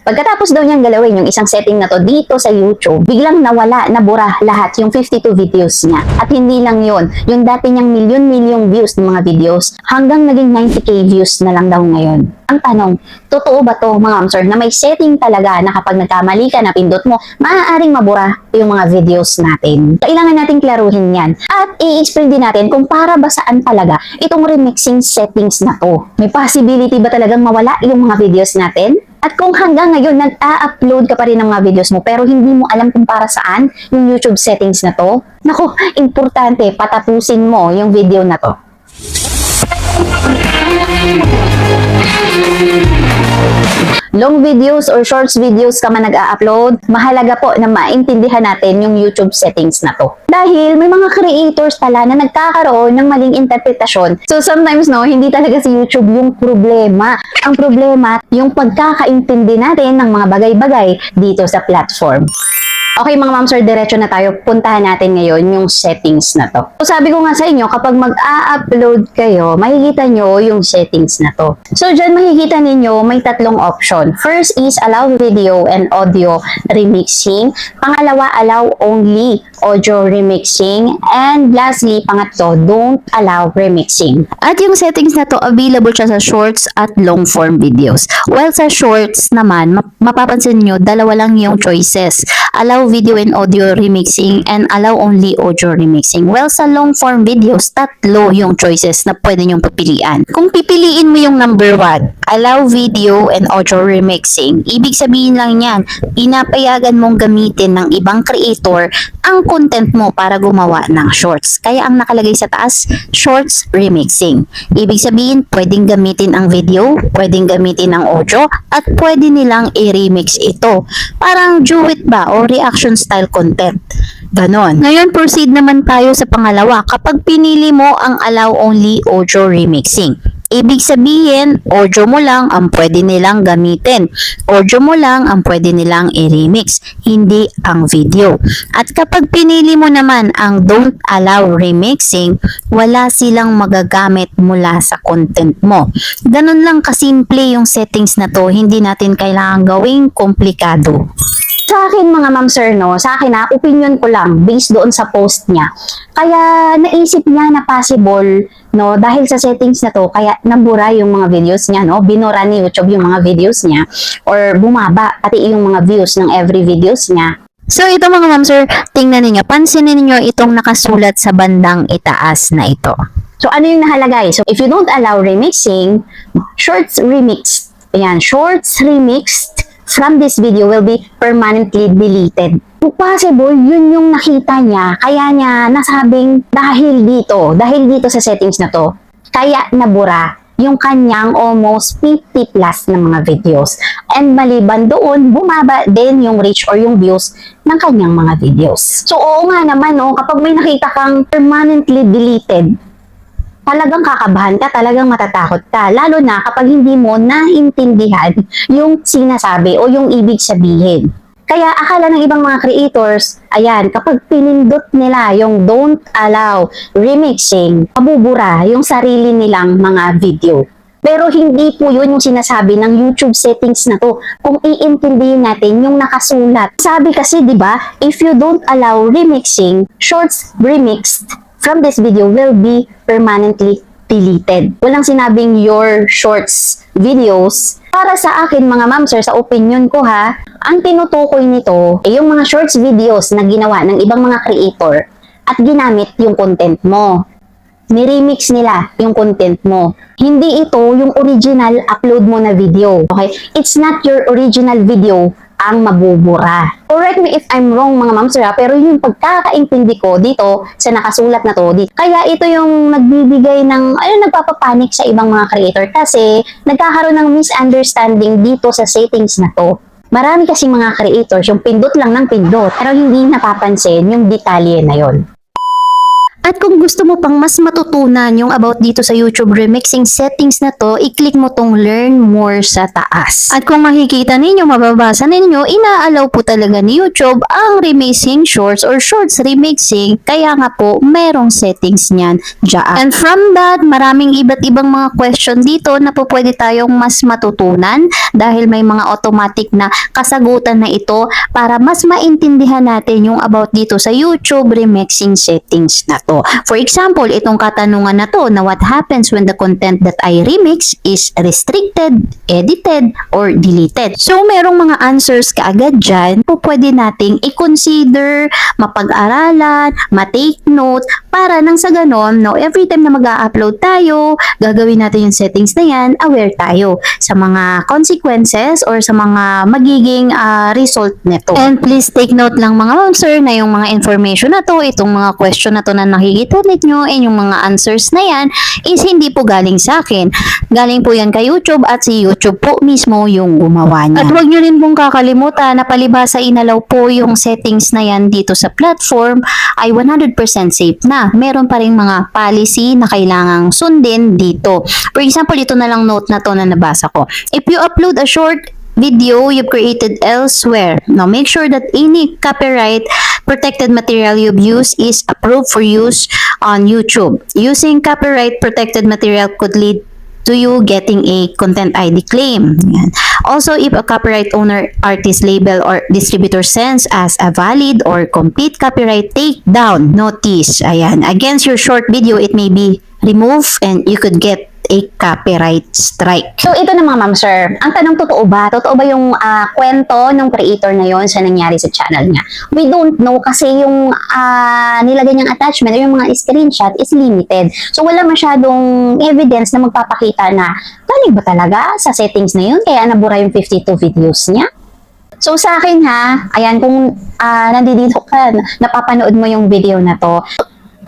Pagkatapos daw niyang galawin yung isang setting na to dito sa YouTube, biglang nawala, nabura lahat yung 52 videos niya. At hindi lang yun, yung dati niyang milyon-milyong views ng mga videos, hanggang naging 90k views na lang daw ngayon. Ang tanong, totoo ba to mga mamsor na may setting talaga na kapag nagkamali ka na pindot mo, maaaring mabura yung mga videos natin? Kailangan nating klaruhin yan. At i-explain din natin kung para ba saan talaga itong remixing settings na to. May possibility ba talagang mawala yung mga videos natin? At kung hanggang ngayon nag-a-upload ka pa rin ng mga videos mo pero hindi mo alam kung para saan yung YouTube settings na to, naku, importante, patapusin mo yung video na to. Long videos or shorts videos ka man nag-a-upload, mahalaga po na maintindihan natin yung YouTube settings na to. Dahil may mga creators pala na nagkakaroon ng maling interpretasyon. So sometimes hindi talaga si YouTube yung problema. Ang problema, yung pagkakaintindi natin ng mga bagay-bagay dito sa platform. Okay mga mamsor, diretso na tayo. Puntahan natin ngayon yung settings na to. So sabi ko nga sa inyo, kapag mag-a-upload kayo, makikita nyo yung settings na to. So dyan makikita ninyo may tatlong option. First is allow video and audio remixing. Pangalawa, allow only audio remixing. And lastly, pangatlo, don't allow remixing. At yung settings na to, available siya sa shorts at long form videos. While sa shorts naman, mapapansin nyo, dalawa lang yung choices. Allow video and audio remixing and allow only audio remixing. Well, sa long form videos, tatlo yung choices na pwede nyong papilian. Kung pipiliin mo yung number 1, allow video and audio remixing, ibig sabihin lang yan, pinapayagan mong gamitin ng ibang creator ang content mo para gumawa ng shorts. Kaya ang nakalagay sa taas, shorts remixing. Ibig sabihin, pwedeng gamitin ang video, pwedeng gamitin ang audio, at pwede nilang i-remix ito. Parang duet ba o reaction style content. Ganon. Ngayon, proceed naman tayo sa pangalawa. Kapag pinili mo ang allow only audio remixing, ibig sabihin, audio mo lang ang pwede nilang gamitin. Audio mo lang ang pwede nilang i-remix, hindi ang video. At kapag pinili mo naman ang don't allow remixing, wala silang magagamit mula sa content mo. Ganon lang kasimple yung settings na to, hindi natin kailangan gawing komplikado. Sa akin mga mamsir, sa akin opinion ko lang based doon sa post niya. Kaya naisip niya na possible, dahil sa settings na to, kaya nabura yung mga videos niya, binura ni YouTube yung mga videos niya, or bumaba pati yung mga views ng every videos niya. So ito mga mamsir, tingnan niyo, pansinin niyo itong nakasulat sa bandang itaas na ito. So ano yung nakalagay? So if you don't allow remixing, shorts remixed. Ayan, shorts remixed from this video will be permanently deleted. Kung possible, yun yung nakita niya, kaya niya nasabing dahil dito sa settings na to, kaya nabura yung kanyang almost 50 plus na mga videos. And maliban doon, bumaba din yung reach or yung views ng kanyang mga videos. So oo nga naman, kapag may nakita kang permanently deleted, talagang kakabahan ka, talagang matatakot ka. Lalo na kapag hindi mo naintindihan yung sinasabi o yung ibig sabihin. Kaya akala ng ibang mga creators, ayan, kapag pinindot nila yung don't allow remixing, mabubura yung sarili nilang mga video. Pero hindi po yun yung sinasabi ng YouTube settings na to. Kung iintindihin natin yung nakasulat. Sabi kasi, di ba, if you don't allow remixing, shorts remixed from this video will be permanently deleted. Walang sinabing your shorts videos. Para sa akin mga mamsir, sa opinion ko ang tinutukoy nito ay yung mga shorts videos na ginawa ng ibang mga creator at ginamit yung content mo. Ni-remix nila yung content mo. Hindi ito yung original upload mo na video. Okay? It's not your original video ang mabubura. Correct me if I'm wrong mga mamsir, pero yung pagkakaintindi ko dito sa nakasulat na to, kaya ito yung nagbibigay ng, nagpapapanik sa ibang mga creator kasi nagkakaroon ng misunderstanding dito sa settings na to. Marami kasi mga creators yung pindot lang ng pindot pero hindi napapansin yung detalye na yon. At kung gusto mo pang mas matutunan yung about dito sa YouTube remixing settings na to, i-click mo tong learn more sa taas. At kung makikita ninyo, mababasa ninyo, inaalaw po talaga ni YouTube ang remixing shorts or shorts remixing. Kaya nga po, merong settings niyan dyan. And from that, maraming iba't ibang mga question dito na po pwede tayong mas matutunan dahil may mga automatic na kasagutan na ito para mas maintindihan natin yung about dito sa YouTube remixing settings na to. For example, itong katanungan na to na what happens when the content that I remix is restricted, edited, or deleted. So, merong mga answers kaagad dyan po pwede nating i-consider, mapag-aralan, ma-take note, para nang sa ganon, no, every time na mag-a-upload tayo, gagawin natin yung settings na yan, aware tayo sa mga consequences or sa mga magiging result nito. And please take note lang mga ma'am sir na yung mga information na to, itong mga question na to na nakikita ninyo, and yung mga answers na yan is hindi po galing sa akin. Galing po yan kay YouTube at si YouTube po mismo yung gumawa niya. At huwag nyo rin pong kakalimutan na palibhasa inalaw po yung settings na yan dito sa platform ay 100% safe na. Meron pa rin mga policy na kailangang sundin dito. For example, ito na lang note na to na nabasa ko. If you upload a short video you've created elsewhere, now make sure that any copyright protected material you've used is approved for use on YouTube. Using copyright protected material could lead to you getting a content ID claim. Yan. Also, if a copyright owner, artist, label, or distributor sends as a valid or complete copyright takedown notice, ayan, against your short video, it may be removed and you could get a copyright strike. So, ito na mga ma'am sir, ang tanong totoo ba? Totoo ba yung kwento ng creator na yon sa nangyari sa channel niya? We don't know kasi yung nilagay niyang attachment o yung mga screenshot is limited. So, wala masyadong evidence na magpapakita na galing ba talaga sa settings na yun? Kaya nabura yung 52 videos niya? So, sa akin ha, ayan, kung nandito ka, napapanood mo yung video na to,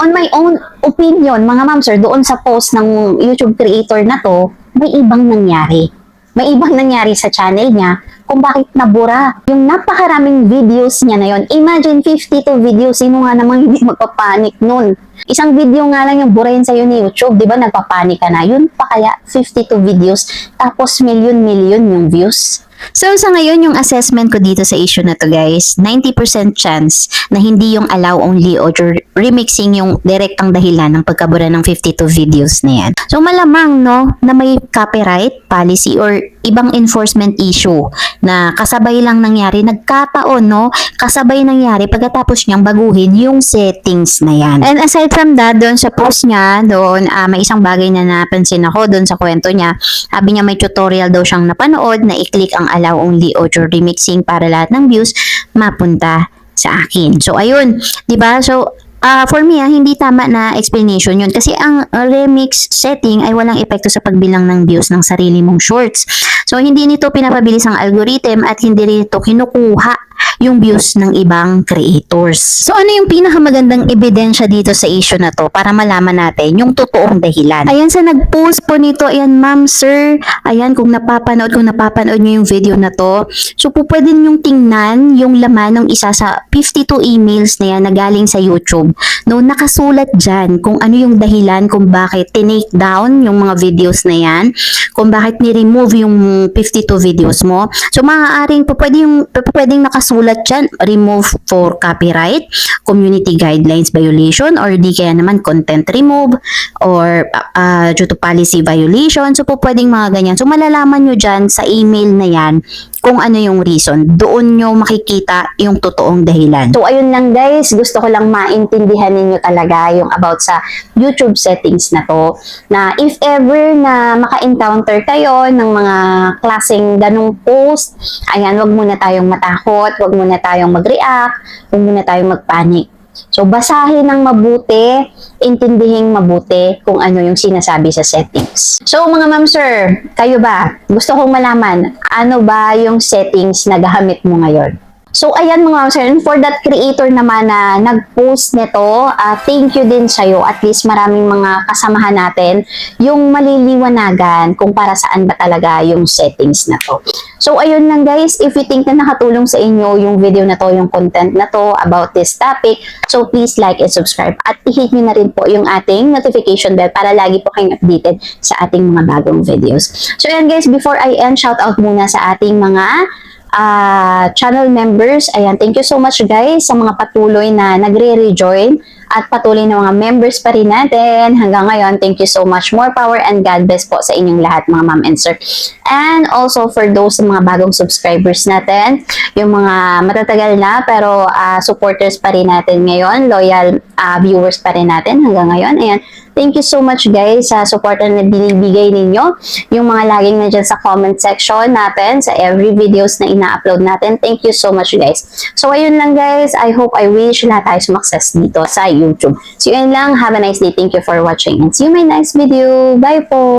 on my own opinion, mga ma'am sir, doon sa post ng YouTube creator na to, may ibang nangyari. May ibang nangyari sa channel niya kung bakit nabura. Yung napakaraming videos niya na yon. Imagine 52 videos, sino nga namang hindi magpapanik nun? Isang video nga lang yung burahin sa'yo ni YouTube, di ba nagpapanik ka na? Yun pa kaya 52 videos, tapos million-million yung views. So, sa ngayon, yung assessment ko dito sa issue na to guys, 90% chance na hindi yung allow only or remixing yung direktang dahilan ng pagkabura ng 52 videos na yan. So, malamang, no, na may copyright policy or ibang enforcement issue na kasabay lang nangyari, nagkataon, no, kasabay nangyari pagkatapos niyang baguhin yung settings na yan. And aside from that, doon sa post niya, doon, may isang bagay na napansin ako doon sa kwento niya. Sabi niya may tutorial daw siyang napanood na i-click ang allow only audio remixing para lahat ng views mapunta sa akin. So, ayun, di ba? So, for me, hindi tama na explanation yun. Kasi ang remix setting ay walang epekto sa pagbilang ng views ng sarili mong shorts. So, hindi nito pinapabilis ang algorithm at hindi rin ito kinukuha yung views ng ibang creators. So, ano yung pinakamagandang ebidensya dito sa issue na to para malaman natin yung totoong dahilan? Ayan, sa nag-post po nito, ayan, ma'am, sir, ayan, kung napapanood nyo yung video na to, so po pwede nyong tingnan yung laman ng isa sa 52 emails na yan na galing sa YouTube. No, nakasulat dyan kung ano yung dahilan kung bakit tinake down yung mga videos na yan, kung bakit ni-remove yung 52 videos mo. So, maaaring po pwedeng nakasulat dyan, remove for copyright, community guidelines violation, or di kaya naman content remove, or due to policy violation. So, po pwedeng mga ganyan. So, malalaman nyo dyan sa email na yan kung ano yung reason. Doon nyo makikita yung totoong dahilan. So, ayun lang guys. Gusto ko lang maintindihan ninyo talaga yung about sa YouTube settings na to. Na if ever na maka-encounter kayo ng mga klaseng ganong post, ayan, wag muna tayong matakot, wag muna tayong mag-react, wag muna tayong mag-panic. So, basahin ng mabuti, intindihing mabuti kung ano yung sinasabi sa settings. So, mga ma'am sir, kayo ba? Gusto kong malaman, ano ba yung settings na gamit mo ngayon? So, ayan mga sir, for that creator naman na nag-post nito, thank you din sa'yo. At least maraming mga kasamahan natin yung maliliwanagan kung para saan ba talaga yung settings na to. So, ayun lang guys, if you think na nakatulong sa inyo yung video na to, yung content na to about this topic, so please like and subscribe. At i-hit nyo na rin po yung ating notification bell para lagi po kayong updated sa ating mga bagong videos. So, ayan guys, before I end, shout out muna sa ating mga channel members. Ayan, thank you so much guys sa mga patuloy na nagre-rejoin at patuloy na mga members pa rin natin hanggang ngayon. Thank you so much. More power and God bless po sa inyong lahat mga ma'am and sir. And also for those mga bagong subscribers natin, yung mga matatagal na pero supporters pa rin natin ngayon, loyal viewers pa rin natin hanggang ngayon. Ayan, thank you so much guys sa support na binibigay ninyo. Yung mga laging nandiyan sa comment section natin sa every videos na ina-upload natin. Thank you so much guys. So ayun lang guys. I hope, I wish lahat tayo sumakses dito sa YouTube. So yun lang. Have a nice day. Thank you for watching and see you in my next video. Bye po!